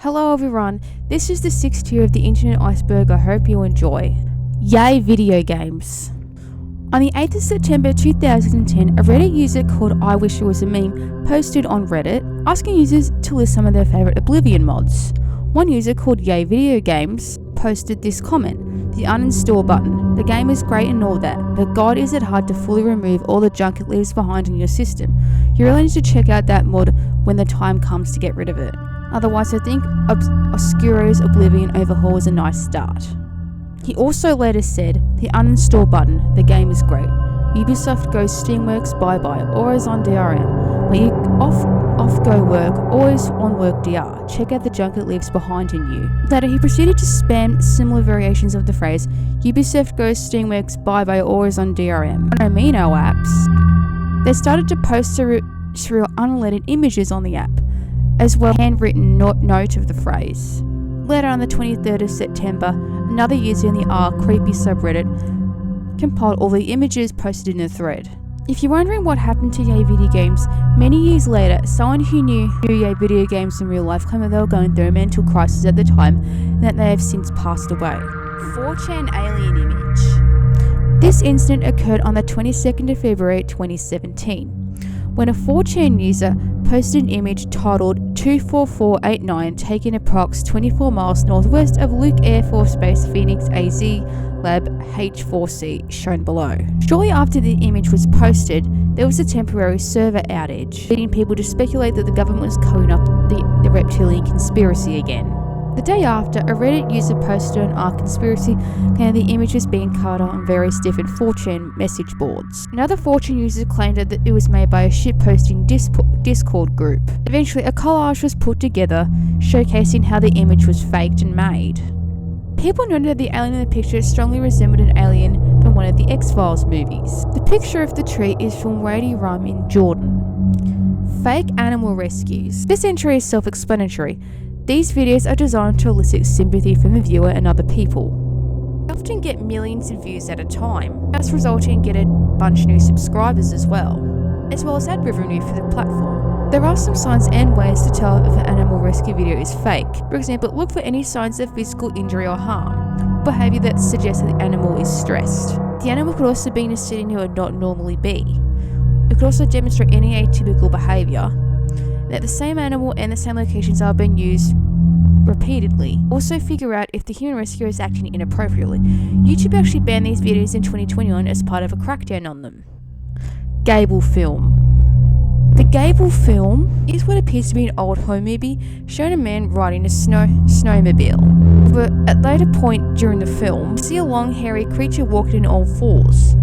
Hello everyone, this is the 6th tier of the internet iceberg. I hope you enjoy. Yay video games. On the 8th of September 2010, a Reddit user called I Wish It Was a Meme posted on Reddit asking users to list some of their favourite Oblivion mods. One user called Yay Video Games posted this comment: the uninstall button. The game is great and all that, but god is it hard to fully remove all the junk it leaves behind in your system. You really need to check out that mod when the time comes to get rid of it. Otherwise, I think Obscuro's Oblivion overhaul is a nice start. He also later said, the uninstall button, the game is great. Ubisoft goes Steamworks bye-bye, always on DRM. But you off go work, always on work DR. Check out the junk it leaves behind in you. Later, he proceeded to spam similar variations of the phrase, Ubisoft goes Steamworks bye-bye, always on DRM. On Amino apps, they started to post surreal unleaded images on the app, as well as a handwritten note of the phrase. Later on the 23rd of September, another user in the r/creepy subreddit compiled all the images posted in the thread. If you're wondering what happened to Yay Video Games, many years later, someone who knew Yay Video Games in real life claimed that they were going through a mental crisis at the time and that they have since passed away. 4chan alien image. This incident occurred on the 22nd of February 2017, when a 4chan user posted an image titled 24489 taken approx 24 miles northwest of Luke Air Force Base Phoenix AZ Lab H4C, shown below. Shortly after the image was posted, there was a temporary server outage, leading people to speculate that the government was covering up the reptilian conspiracy again. The day after, a Reddit user posted on our conspiracy claiming the image was being covered on various different 4chan message boards. Another 4chan user claimed that it was made by a shitposting Discord group. Eventually, a collage was put together showcasing how the image was faked and made. People noted that the alien in the picture strongly resembled an alien from one of the X-Files movies. The picture of the tree is from Wadi Rum in Jordan. Fake animal rescues. This entry is self-explanatory. These videos are designed to elicit sympathy from the viewer and other people. They often get millions of views at a time, thus resulting in getting a bunch of new subscribers as well as ad revenue for the platform. There are some signs and ways to tell if an animal rescue video is fake. For example, look for any signs of physical injury or harm, behaviour that suggests that the animal is stressed. The animal could also be in a setting it would not normally be. It could also demonstrate any atypical behaviour, that the same animal and the same locations are being used repeatedly. Also figure out if the human rescuer is acting inappropriately. YouTube actually banned these videos in 2021 as part of a crackdown on them. Gable film. The Gable film is what appears to be an old home movie showing a man riding a snowmobile. But at a later point during the film, you see a long hairy creature walking on all fours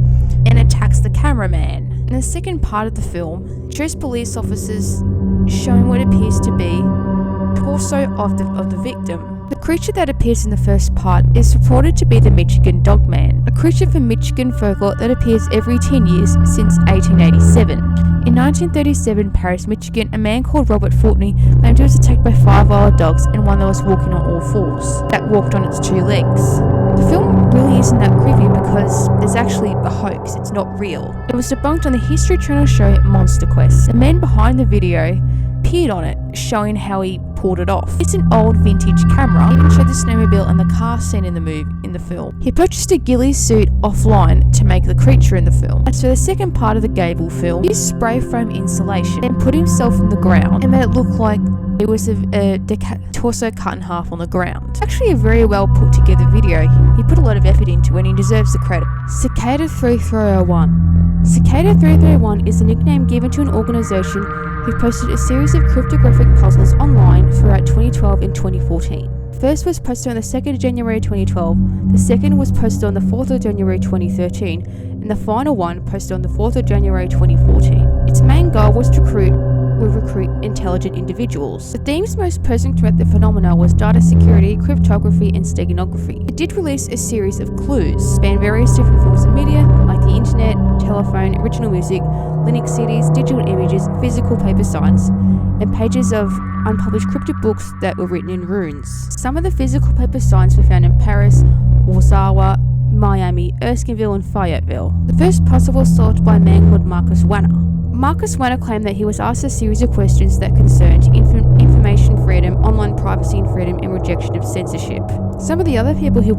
and attacks the cameraman. In the second part of the film, it shows police officers showing what appears to be the torso of the victim. The creature that appears in the first part is reported to be the Michigan Dogman, a creature from Michigan folklore that appears every 10 years since 1887. In 1937, Paris, Michigan, a man called Robert Fultney claimed he was attacked by 5 wild dogs and one that was walking on all fours, that walked on its 2 legs. The film really isn't that creepy because it's actually a hoax, it's not real. It was debunked on the History Channel show Monster Quest. The man behind the video appeared on it, showing how he pulled it off. It's an old vintage camera. He even showed the snowmobile and the car scene in the film. He purchased a ghillie suit offline to make the creature in the film. As for the second part of the Gable film, he used spray foam insulation and put himself in the ground and made it look like it was a torso cut in half on the ground. It's actually a very well put together video. He put a lot of effort into it and he deserves the credit. Cicada 3301. Cicada 3301 is a nickname given to an organisation who posted a series of cryptographic puzzles online throughout 2012 and 2014. The first was posted on the 2nd of January 2012, the second was posted on the 4th of January 2013, and the final one posted on the 4th of January 2014. Its main goal was to recruit intelligent individuals. The themes most posing throughout the phenomena was data security, cryptography, and steganography. It did release a series of clues, spanning various different forms of media, like the internet, telephone, original music, Linux CDs, digital images, physical paper signs, and pages of unpublished cryptic books that were written in runes. Some of the physical paper signs were found in Paris, Warsaw, Miami, Erskineville, and Fayetteville. The first puzzle was solved by a man called Marcus Wanner. Marcus Werner claimed that he was asked a series of questions that concerned information freedom, online privacy and freedom, and rejection of censorship. Some of the other people who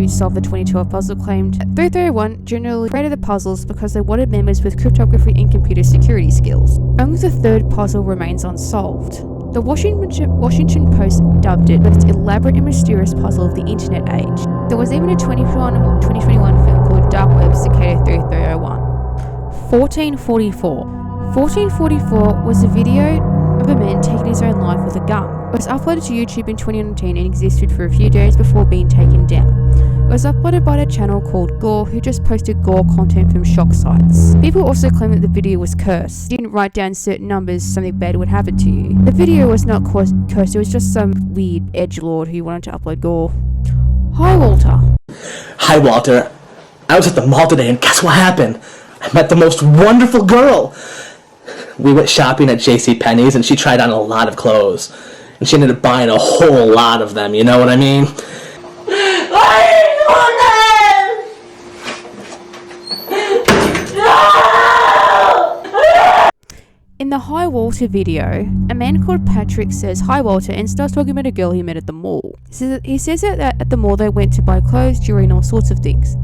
solved the 2012 puzzle claimed that 3301 generally created the puzzles because they wanted members with cryptography and computer security skills. Only the third puzzle remains unsolved. The Washington Post dubbed it the most elaborate and mysterious puzzle of the internet age. There was even a 2021 film called Dark Web Cicada 3301. 1444. 1444 was a video of a man taking his own life with a gun. It was uploaded to YouTube in 2019 and existed for a few days before being taken down. It was uploaded by a channel called Gore, who just posted gore content from shock sites. People also claim that the video was cursed. If you didn't write down certain numbers, something bad would happen to you. The video was not cursed, it was just some weird edgelord who wanted to upload gore. Hi Walter. Hi Walter. I was at the mall today and guess what happened? I met the most wonderful girl. We went shopping at JCPenney's and she tried on a lot of clothes. And she ended up buying a whole lot of them, you know what I mean? In the Hi Walter video, a man called Patrick says hi Walter and starts talking about a girl he met at the mall. He says that at the mall they went to buy clothes, jewelry and all sorts of things.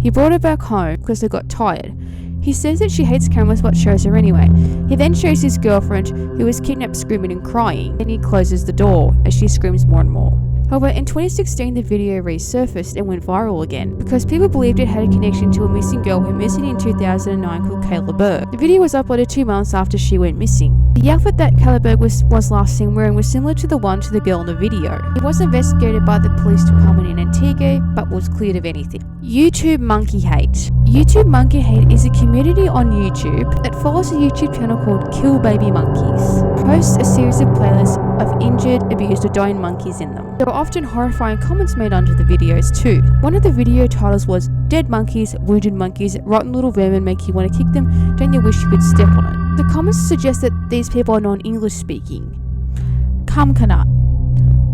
He brought her back home because they got tired. He says that she hates cameras but shows her anyway. He then shows his girlfriend, who was kidnapped, screaming and crying. Then he closes the door as she screams more and more. However, in 2016 the video resurfaced and went viral again because people believed it had a connection to a missing girl who missing in 2009 called Kayla Berg. The video was uploaded 2 months after she went missing. The outfit that Kayla Berg was last seen wearing was similar to the one to the girl in the video. It was investigated by the police department in Antigua but was cleared of anything. YouTube Monkey Hate. YouTube Monkey Hate is a community on YouTube that follows a YouTube channel called Kill Baby Monkeys. It hosts a series of playlists of injured, abused or dying monkeys in them. There were often horrifying comments made under the videos too. One of the video titles was Dead Monkeys, Wounded Monkeys, Rotten Little Vermin Make You Want to Kick Them, Don't You Wish You Could Step on It. The comments suggest that these people are non-English speaking. Kumkanut.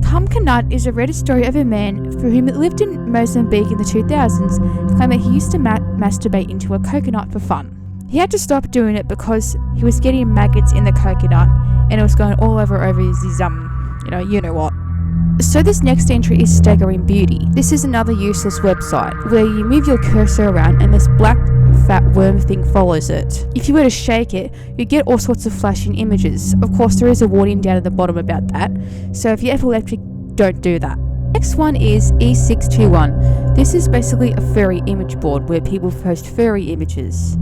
Kumkanut is a Reddit story of a man for whom lived in Mozambique in the 2000s, claimed that he used to masturbate into a coconut for fun. He had to stop doing it because he was getting maggots in the coconut and it was going all over his you know what. So this next entry is Staggering Beauty. This is another useless website where you move your cursor around and this black fat worm thing follows it. If you were to shake it, you get all sorts of flashing images. Of course, there is a warning down at the bottom about that, so if you're epileptic, don't do that. Next one is E621. This is basically a furry image board where people post furry images.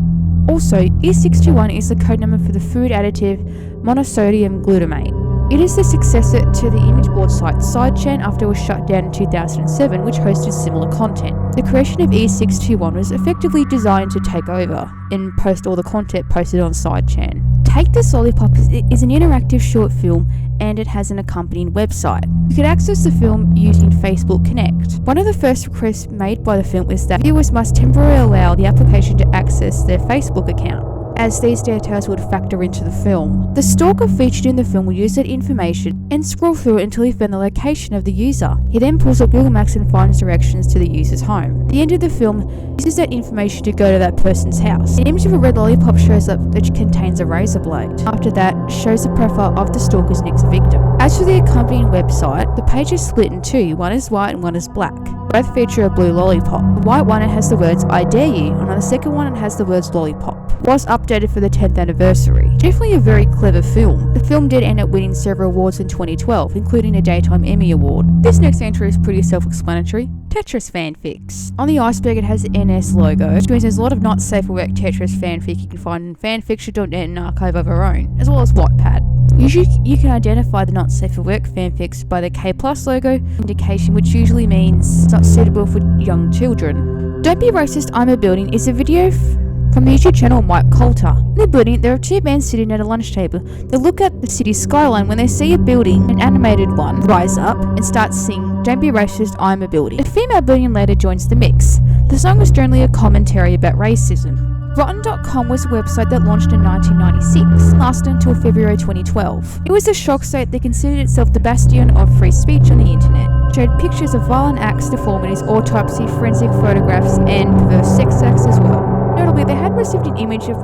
Also, E621 is the code number for the food additive monosodium glutamate. It is the successor to the image board site Sidechain after it was shut down in 2007, which hosted similar content. The creation of E621 was effectively designed to take over and post all the content posted on Sidechain. Take This Lollipop is an interactive short film and it has an accompanying website. You could access the film using Facebook Connect. One of the first requests made by the film is that viewers must temporarily allow the application to access their Facebook account, as these details would factor into the film. The stalker featured in the film will use that information and scroll through it until he finds the location of the user. He then pulls up Google Maps and finds directions to the user's home. At the end of the film uses that information to go to that person's house. An image of a red lollipop shows up which contains a razor blade. After that, shows the profile of the stalker's next victim. As for the accompanying website, the page is split in two. One is white and one is black. Both feature a blue lollipop. The white one, it has the words I dare you, and on the second one it has the words lollipop. It was updated for the 10th anniversary. Definitely a very clever film. The film did end up winning several awards in 2012, including a Daytime Emmy Award. This next entry is pretty self-explanatory. Tetris fanfics. On the Iceberg it has the NS logo, which means there's a lot of not safe for work Tetris fanfic you can find in fanfiction.net and archive of our own, as well as Wattpad. Usually you can identify the not safe for work fanfics by the K+ logo indication, which usually means it's not suitable for young children. Don't Be Racist, I'm a Building is a video from the YouTube channel Mike Coulter. In the building, there are two men sitting at a lunch table. They look at the city skyline when they see a building, an animated one, rise up and start singing Don't Be Racist, I'm a Building. A female building later joins the mix. The song was generally a commentary about racism. Rotten.com was a website that launched in 1996 and lasted until February 2012. It was a shock site that considered itself the bastion of free speech on the internet. It showed pictures of violent acts, deformities, autopsy, forensic photographs, and perverse sex acts as well. Notably, they had received an image of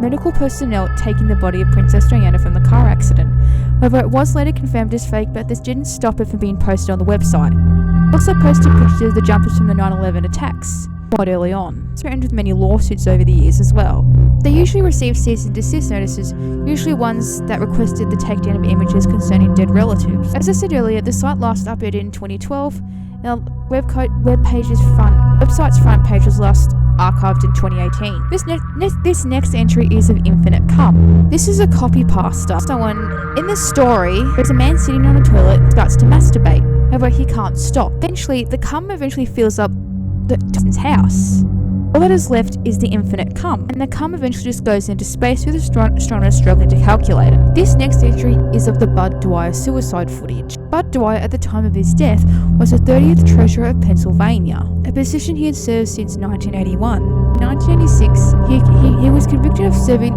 medical personnel taking the body of Princess Diana from the car accident. However, it was later confirmed as fake, but this didn't stop it from being posted on the website. They also posted pictures of the jumpers from the 9/11 attacks quite early on. It's threatened with many lawsuits over the years as well. They usually receive cease and desist notices, usually ones that requested the takedown of images concerning dead relatives. As I said earlier, the site last updated in 2012, and the website's front page was last archived in 2018. This next entry is of Infinite Cum. This is a copy pasta. Someone in the story, there's a man sitting on the toilet and starts to masturbate. However, he can't stop. Eventually, the cum fills up the person's house. All that is left is the infinite cum, and the cum eventually just goes into space with astronomers struggling to calculate it. This next entry is of the Bud Dwyer suicide footage. Bud Dwyer, at the time of his death, was the 30th Treasurer of Pennsylvania, a position he had served since 1981. In 1986, he was convicted of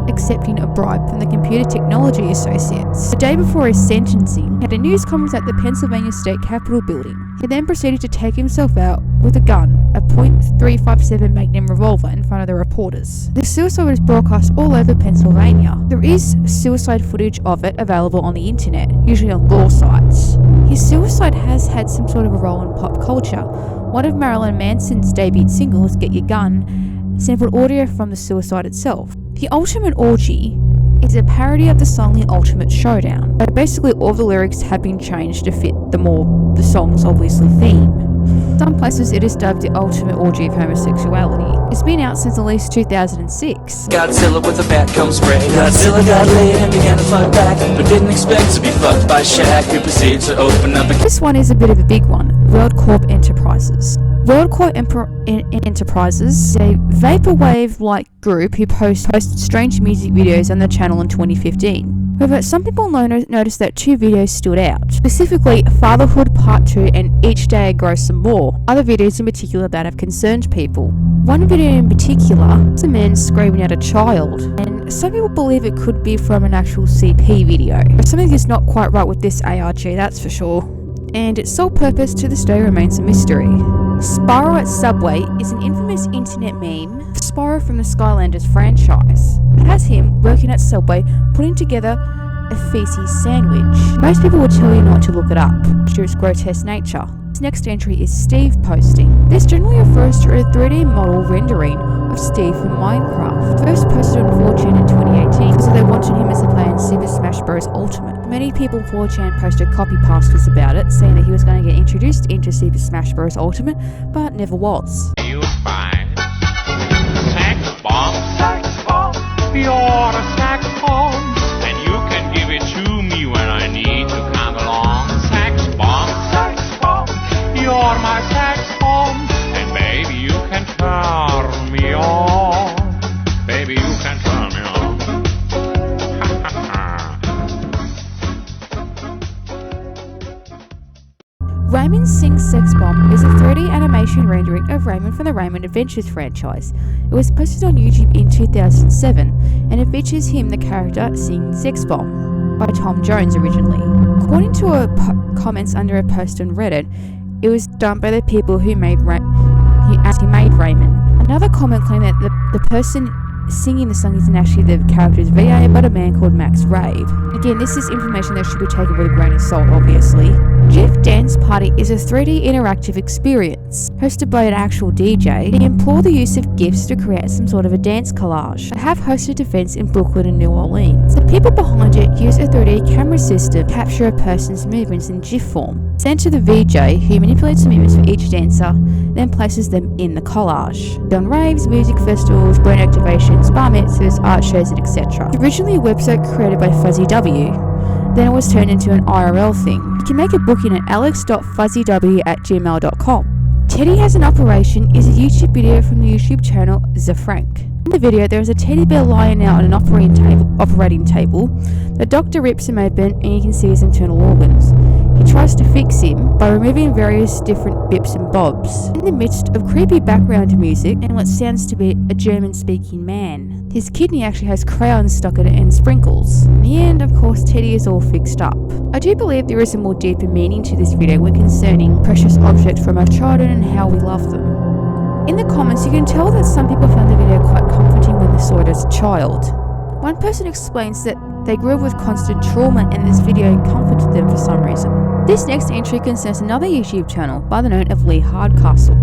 accepting a bribe from the Computer Technology Associates. The day before his sentencing, he had a news conference at the Pennsylvania State Capitol building. He then proceeded to take himself out with a gun, a .357 Magnum revolver, in front of the reporters. The suicide was broadcast all over Pennsylvania. There is suicide footage of it available on the internet, usually on law sites. His suicide has had some sort of a role in pop culture. One of Marilyn Manson's debut singles, Get Your Gun, sampled audio from the suicide itself. The Ultimate Orgy is a parody of the song The Ultimate Showdown. So basically all the lyrics have been changed to fit the song's obviously theme. Some places it is dubbed the ultimate orgy of homosexuality. It's been out since at least 2006. Godzilla with a bat comes spray. Godzilla got laid and began to fight back, but didn't expect to be fucked by Shaq, who proceeds to open up This one is a bit of a big one. WorldCorp Enterprises. WorldCorp Enterprises is a vaporwave-like group who posted strange music videos on the channel in 2015. However, some people noticed that two videos stood out, specifically Fatherhood Part 2 and Each Day I Grow Some More, other videos in particular that have concerned people. One video in particular is a man screaming at a child, and some people believe it could be from an actual CP video. But something is not quite right with this ARG, that's for sure. And its sole purpose to this day remains a mystery. Spyro at Subway is an infamous internet meme, Spyro from the Skylanders franchise. It has him working at Subway putting together a feces sandwich. Most people will tell you not to look it up due to its grotesque nature. This next entry is Steve posting. This generally refers to a 3D model rendering of Steve from Minecraft. First posted on 4chan in 2018 so they wanted him as a player in Super Smash Bros. Ultimate. Many people on 4chan posted copy pastas about it, saying that he was going to get introduced into Super Smash Bros. Ultimate, but never was. You find sex bomb, you're a sex bomb, and you can give it to me when I need to come along. Sex bomb, you're my sex bomb, and baby you can turn me on. Baby you can turn me on. Raymond Sings Sex Bomb is a 3D animation rendering of Raymond from the Raymond Adventures franchise. It was posted on YouTube in 2007, and it features him, the character, singing Sex Bomb by Tom Jones originally. According to comments under a post on Reddit, it was done by the people who made Raymond. Another comment claimed that the person singing the song isn't actually the character's VA, but a man called Max Rave. Again, this is information that should be taken with a grain of salt, obviously. Jeff Dance Party is a 3D interactive experience. Hosted by an actual DJ, they implore the use of GIFs to create some sort of a dance collage. They have hosted events in Brooklyn and New Orleans. The people behind it use a 3D camera system to capture a person's movements in GIF form. Sent to the VJ, who manipulates the movements for each dancer, then places them in the collage. On raves, music festivals, brain activations, bar mitzvahs, art shows, and etc. Originally a website created by Fuzzy W, then it was turned into an IRL thing. You can make a booking at alex.fuzzyw@gmail.com. Teddy Has an Operation is a YouTube video from the YouTube channel Zafrank. In the video, there is a teddy bear lying out on an operating table. The doctor rips him open and you can see his internal organs. He tries to fix him by removing various different bips and bobs. In the midst of creepy background music and what sounds to be a German-speaking man. His kidney actually has crayons stuck in it and sprinkles. In the end, of course, Teddy is all fixed up. I do believe there is a more deeper meaning to this video when concerning precious objects from our childhood and how we love them. In the comments, you can tell that some people found the video quite comforting when they saw it as a child. One person explains that they grew up with constant trauma and this video comforted them for some reason. This next entry concerns another YouTube channel by the name of Lee Hardcastle.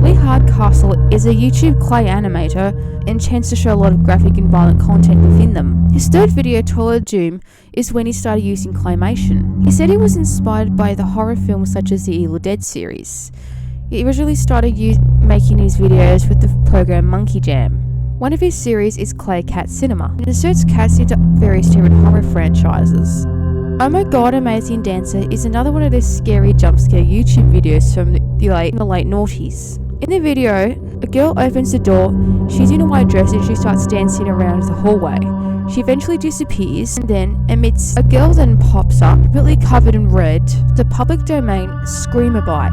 Lee Hardcastle is a YouTube clay animator and tends to show a lot of graphic and violent content within them. His third video, Toilet Doom, is when he started using claymation. He said he was inspired by the horror films such as the Evil Dead series. He originally started making his videos with the program Monkey Jam. One of his series is Clay Cat Cinema. It inserts cats into various different horror franchises. Oh My God Amazing Dancer is another one of those scary jump scare YouTube videos from the late noughties. In the video, a girl opens the door, she's in a white dress and she starts dancing around the hallway. She eventually disappears and then, amidst a girl then pops up, completely covered in red, the public domain Screamer Bite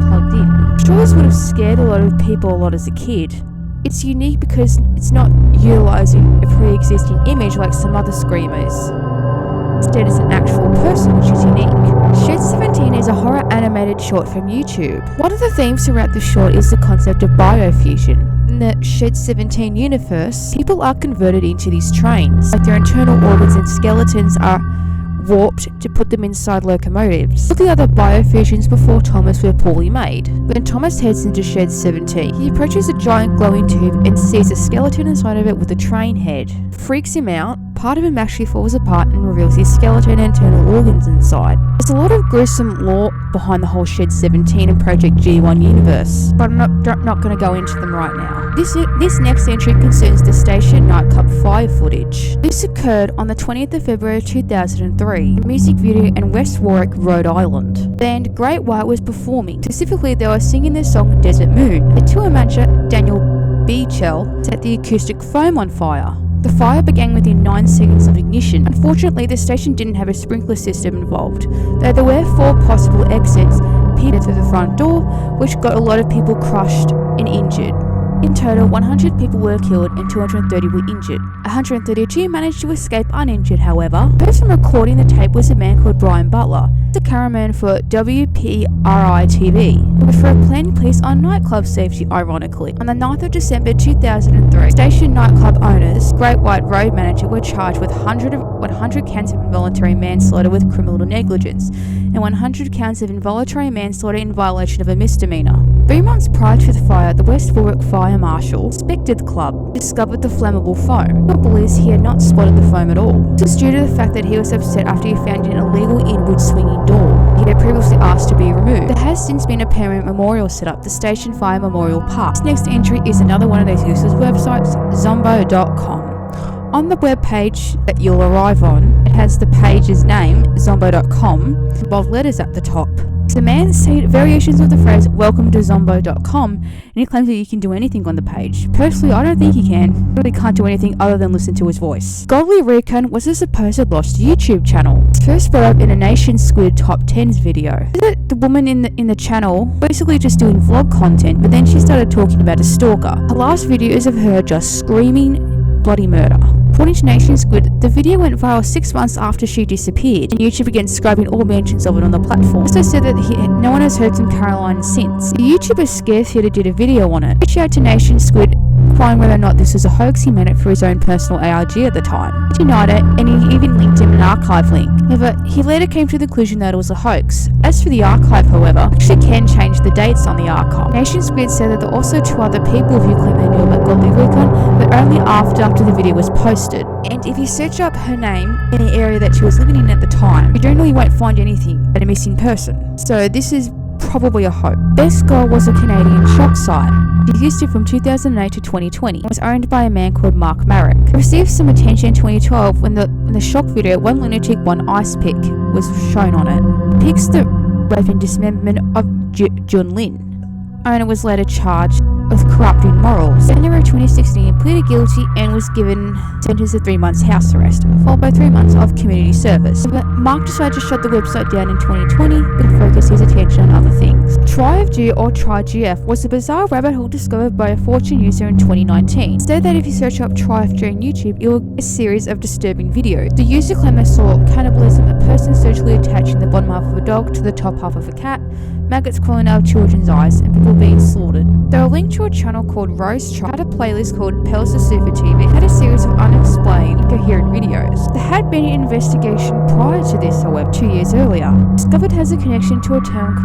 plugged in. I'm sure this would have scared a lot of people a lot as a kid. It's unique because it's not utilising a pre-existing image like some other screamers. Instead, it's an actual person, which is unique. Shed 17 is a horror animated short from YouTube. One of the themes throughout the short is the concept of biofusion. In the Shed 17 universe, people are converted into these trains, like their internal organs and skeletons are warped to put them inside locomotives. All the other biofusions before Thomas were poorly made. When Thomas heads into Shed 17, he approaches a giant glowing tube and sees a skeleton inside of it with a train head. Freaks him out, part of him actually falls apart and reveals his skeleton and internal organs inside. There's a lot of gruesome lore behind the whole Shed 17 and Project G1 universe, but I'm not going to go into them right now. This next entry concerns the station nightclub fire footage. This occurred on the 20th of February 2003. A music video in West Warwick, Rhode Island. The band Great White was performing. Specifically, they were singing their song Desert Moon. The tour manager, Daniel Beechell, set the acoustic foam on fire. The fire began within 9 seconds of ignition. Unfortunately, the station didn't have a sprinkler system involved, though there were 4 possible exits peered through the front door, which got a lot of people crushed and injured. In total, 100 people were killed and 230 were injured. 132 managed to escape uninjured, however. The person recording the tape was a man called Brian Butler, the cameraman for WPRI TV. He was for a planned piece on nightclub safety, ironically. On the 9th of December 2003, station nightclub owners, Great White Road manager, were charged with 100 counts of involuntary manslaughter with criminal negligence and 100 counts of involuntary manslaughter in violation of a misdemeanor. 3 months prior to the fire, the West Warwick Fire Marshal inspected the club, discovered the flammable foam, but believes he had not spotted the foam at all. This was due to the fact that he was upset after he found an illegal inward swinging door he had previously asked to be removed. There has since been a permanent memorial set up, the Station Fire Memorial Park. This next entry is another one of those useless websites, zombo.com. On the web page that you'll arrive on, it has the page's name, zombo.com, in bold letters at the top. The man said variations of the phrase welcome to zombo.com, and he claims that you can do anything on the page. Personally, I don't think he can. Really can't do anything other than listen to his voice. Godly Recon was a supposed lost YouTube channel. It's first brought up in a Nation Squid Top 10s video. The woman in the channel basically just doing vlog content, but then she started talking about a stalker. Her last video is of her just screaming bloody murder. According to Nation Squid, the video went viral 6 months after she disappeared, and YouTube began scrubbing all mentions of it on the platform. Also said that no one has heard from Caroline since. The YouTuber Scaretheater did a video on it. Reached out to Nation Squid, inquiring whether or not this was a hoax. He made it for his own personal ARG at the time. He denied it, and he even linked him an archive link. However, he later came to the conclusion that it was a hoax. As for the archive, however, actually can change the dates on the archive. Nation Squid said that there are also 2 other people who claim they knew about Godly Recon, but only after the video was posted. And if you search up her name in the area that she was living in at the time, you generally won't find anything but a missing person. So this is probably a hoax. Best Girl was a Canadian shock site. It existed from 2008 to 2020 and was owned by a man called Mark Marek. It received some attention in 2012 when the shock video One Lunatic One Ice Pick was shown on it. It depicts the rape and dismemberment of Jun Lin. Owner was later charged with corrupting morals. In January 2016, he pleaded guilty and was given sentenced to 3 months house arrest, followed by 3 months of community service. But Mark decided to shut the website down in 2020 and focus his attention on other things. TryFG or TryGF was a bizarre rabbit hole discovered by a Fortune user in 2019. So that if you search up TryFG on YouTube, it will get a series of disturbing videos. The user claimed they saw cannibalism, a person surgically attaching the bottom half of a dog to the top half of a cat, maggots crawling out of children's eyes, and people being slaughtered. They were linked to a channel called Rose Child, had a playlist called Pelsa Super TV, had a series of unexplained, incoherent videos. There had been an investigation prior to this, however, 2 years earlier. Discovered has a connection to a town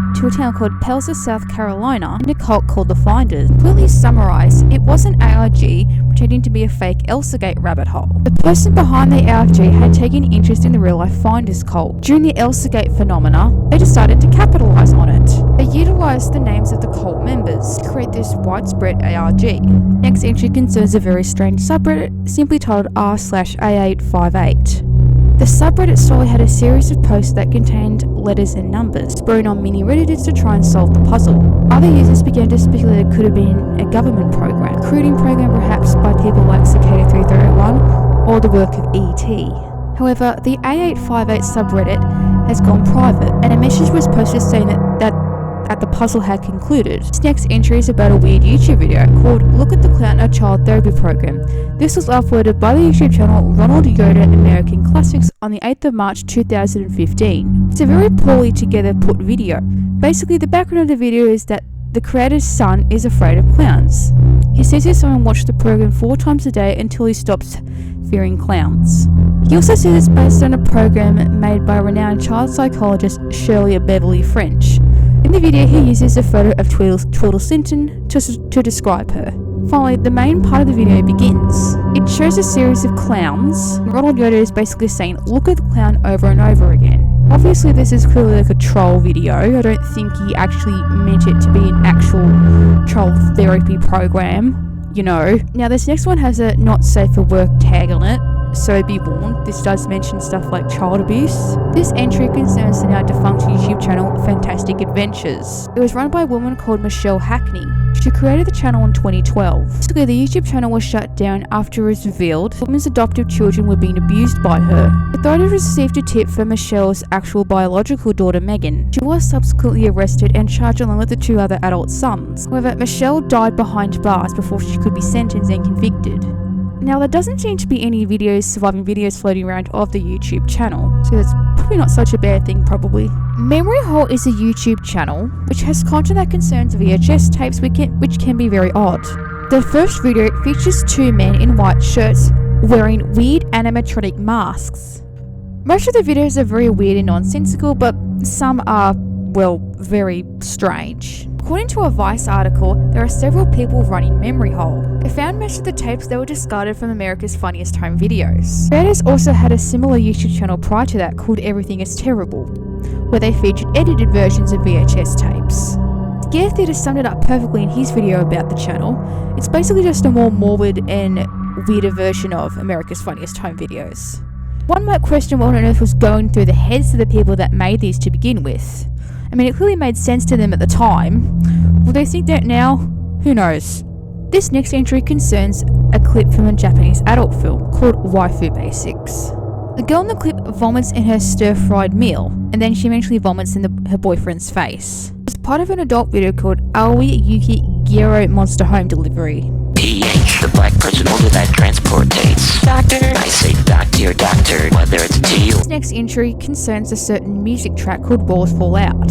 called Pelsa, South Carolina, and a cult called the Finders. Completely summarized, it was an ARG pretending to be a fake Elsagate rabbit hole. The person behind the ARG had taken interest in the real-life Finders cult. During the Elsagate phenomena, they decided to capitalize on it. They utilized the names of the cult members to create this widespread ARG. Next entry concerns a very strange subreddit, simply titled r/A858. The subreddit slowly had a series of posts that contained letters and numbers, spurring on many Redditors to try and solve the puzzle. Other users began to speculate it could have been a government program, a recruiting program perhaps by people like Cicada 3301 or the work of E.T. However, the A858 subreddit has gone private, and a message was posted saying that the puzzle had concluded. This next entry is about a weird YouTube video called Look at the Clown, a Child Therapy Program. This was uploaded by the YouTube channel Ronald Yoda American Classics on the 8th of March 2015. It's a very poorly together put video. Basically, the background of the video is that the creator's son is afraid of clowns. He says his son watched the program 4 times a day until he stops fearing clowns. He also says it's based on a program made by renowned child psychologist Shirley Beverly French. In the video, he uses a photo of Tweedle Sinton to describe her. Finally, the main part of the video begins. It shows a series of clowns. Ronald Yoda is basically saying, look at the clown over and over again. Obviously, this is clearly like a troll video. I don't think he actually meant it to be an actual troll therapy program, you know. Now, this next one has a not safe for work tag on it. So be warned, this does mention stuff like child abuse. This entry concerns the now defunct YouTube channel Fantastic Adventures. It was run by a woman called Michelle Hackney. She created the channel in 2012. Basically, the YouTube channel was shut down after it was revealed the woman's adoptive children were being abused by her. Authorities received a tip from Michelle's actual biological daughter Megan. She was subsequently arrested and charged along with the 2 other adult sons. However, Michelle died behind bars before she could be sentenced and convicted. Now, there doesn't seem to be any surviving videos floating around of the YouTube channel, so that's probably not such a bad thing, probably. Memory Hole is a YouTube channel which has content that concerns VHS tapes, which can be very odd. The first video features 2 men in white shirts wearing weird animatronic masks. Most of the videos are very weird and nonsensical, but some are, well, very strange. According to a Vice article, there are several people running Memory Hole. They found most of the tapes that were discarded from America's Funniest Home Videos. Creators also had a similar YouTube channel prior to that called Everything is Terrible, where they featured edited versions of VHS tapes. Scare Theater summed it up perfectly in his video about the channel. It's basically just a more morbid and weirder version of America's Funniest Home Videos. One might question what on earth was going through the heads of the people that made these to begin with. I mean, it clearly made sense to them at the time. Will they think that now? Who knows? This next entry concerns a clip from a Japanese adult film called Waifu Basics. The girl in the clip vomits in her stir-fried meal, and then she eventually vomits in her boyfriend's face. It's part of an adult video called Aoi Yuki Gero Monster Home Delivery. PH, the black person order that transportates. Doctor, I say doctor, whether it's to you. This next entry concerns a certain music track called Walls Fall Out.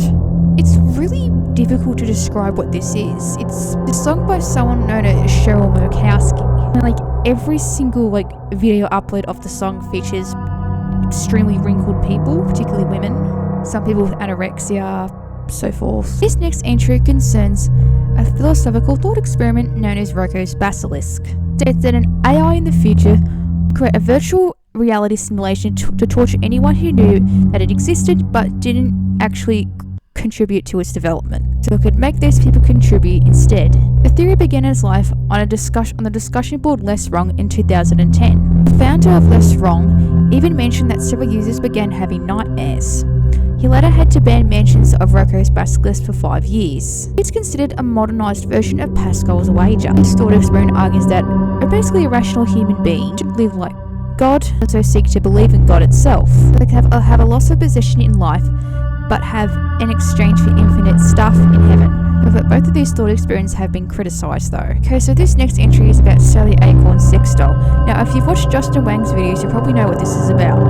It's really difficult to describe what this is. It's a song by someone known as Cheryl Murkowski. And every single video upload of the song features extremely wrinkled people, particularly women. Some people with anorexia, so forth. This next entry concerns a philosophical thought experiment known as Rocco's Basilisk. It states that an AI in the future will create a virtual reality simulation to torture anyone who knew that it existed but didn't actually contribute to its development, so it could make those people contribute instead. The theory began its life on the discussion board Less Wrong in 2010. The founder of Less Wrong even mentioned that several users began having nightmares. He later had to ban mentions of Rocco's Basilisk for 5 years. It's considered a modernised version of Pascal's wager. This thought experiment argues that basically a rational human being should live like God, and so seek to believe in God itself. They have a loss of possession in life, but have in exchange for infinite stuff in heaven. However, both of these thought experiments have been criticised though. Okay, so this next entry is about Sally Acorn's sex doll. Now, if you've watched Justin Wang's videos, you probably know what this is about.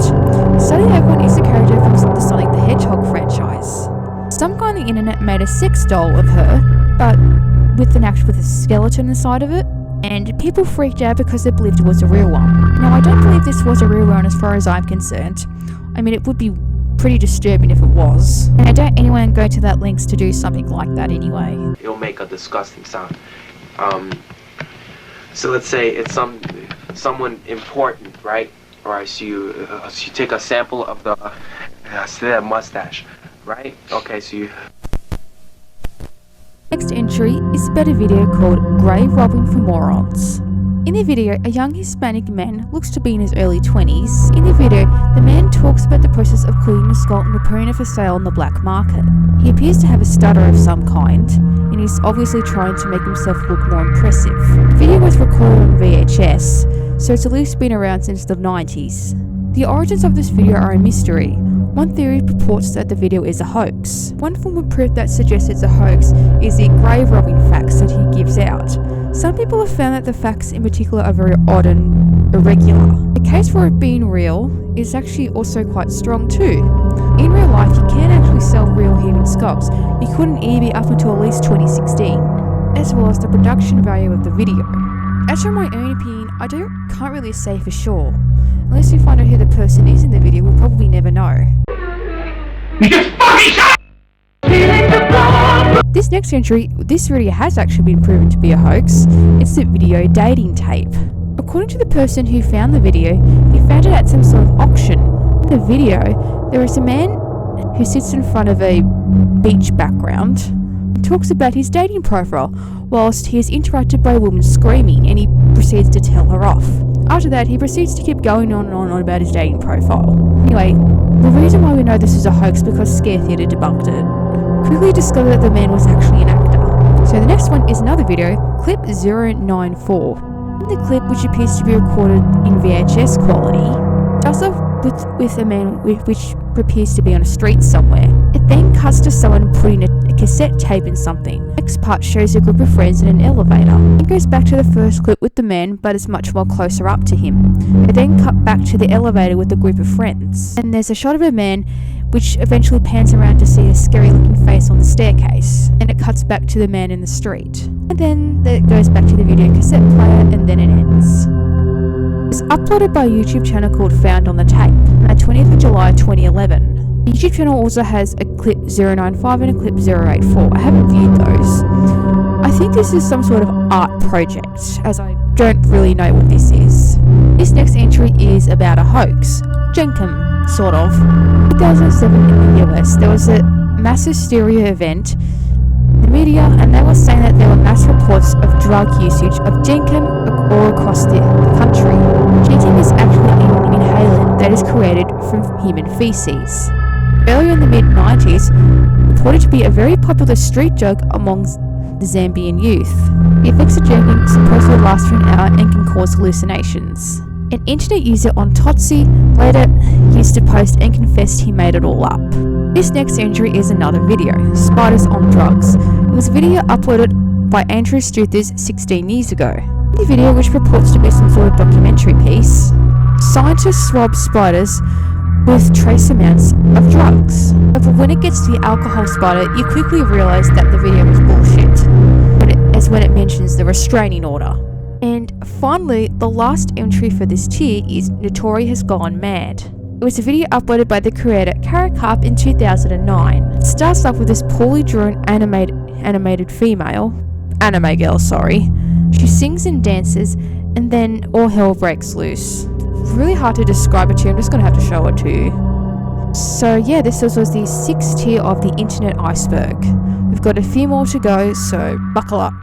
Sally Acorn is a character from the Sonic the Hedgehog franchise. Some guy on the internet made a sex doll of her, but with a skeleton inside of it, and people freaked out because they believed it was a real one. Now, I don't believe this was a real one as far as I'm concerned. I mean, it would be pretty disturbing if it was. And I doubt anyone go to that lengths to do something like that anyway. It'll make a disgusting sound. So let's say it's someone important, right? Alright, so you take a sample of the mustache, right? Okay, so you... Next entry is about a video called Grave Robbing for Morons. In the video, a young Hispanic man looks to be in his early 20s. In the video, the man talks about the process of cleaning the skull and preparing it for sale on the black market. He appears to have a stutter of some kind, and he's obviously trying to make himself look more impressive. The video was recorded on VHS, so it's at least been around since the 90s. The origins of this video are a mystery. One theory purports that the video is a hoax. One form of proof that suggests it's a hoax is the grave robbing facts that he gives out. Some people have found that the facts in particular are very odd and irregular. The case for it being real is actually also quite strong too. In real life, you can actually sell real human skulls. You couldn't eBay up until at least 2016, as well as the production value of the video. As for my own opinion, I can't really say for sure. Unless we find out who the person is in the video, we'll probably never know. This next entry, this video has actually been proven to be a hoax. It's the video dating tape. According to the person who found the video, he found it at some sort of auction. In the video, there is a man who sits in front of a beach background and talks about his dating profile, whilst he is interrupted by a woman screaming, and he proceeds to tell her off. After that, he proceeds to keep going on and on about his dating profile. Anyway, the reason why we know this is a hoax is because Scare Theatre debunked it. Quickly discovered that the man was actually an actor. So the next one is another video, clip 094. In the clip, which appears to be recorded in VHS quality, starts off with a man which appears to be on a street somewhere. It then cuts to someone putting a cassette tape in something. The next part shows a group of friends in an elevator. It goes back to the first clip with the man, but it's much more closer up to him. It then cut back to the elevator with a group of friends. And there's a shot of a man which eventually pans around to see a scary looking face on the staircase. And it cuts back to the man in the street. And then it goes back to the video cassette player, and then it ends. It's uploaded by a YouTube channel called Found on the Tape on the 20th of July 2011. The YouTube channel also has a clip 095 and a clip 084. I haven't viewed those. I think this is some sort of art project, as I don't really know what this is. This next entry is about a hoax. Jenkem, sort of. In 2007 in the US, there was a mass hysteria event in the media, and they were saying that there were mass reports of drug usage of Jenkem all across the country. Jenkem is actually an inhalant that is created from human feces. Earlier in the mid-90s, reported to be a very popular street drug amongst the Zambian youth. The effects of Jenkem supposedly last for an hour and can cause hallucinations. An internet user on Totsi later used to post and confessed he made it all up. This next entry is another video, Spiders on Drugs. It was a video uploaded by Andrew Struthers 16 years ago. In the video, which purports to be some sort of documentary piece, scientists swab spiders with trace amounts of drugs. But when it gets to the alcohol spider, you quickly realise that the video is bullshit, when it mentions the restraining order. And finally, the last entry for this tier is Notori Has Gone Mad. It was a video uploaded by the creator Karakarp in 2009. It starts off with this poorly drawn animated female, anime girl, sorry. She sings and dances, and then all hell breaks loose. Really hard to describe it to you, I'm just going to have to show it to you. So yeah, this was the 6th tier of the internet iceberg. We've got a few more to go, so buckle up.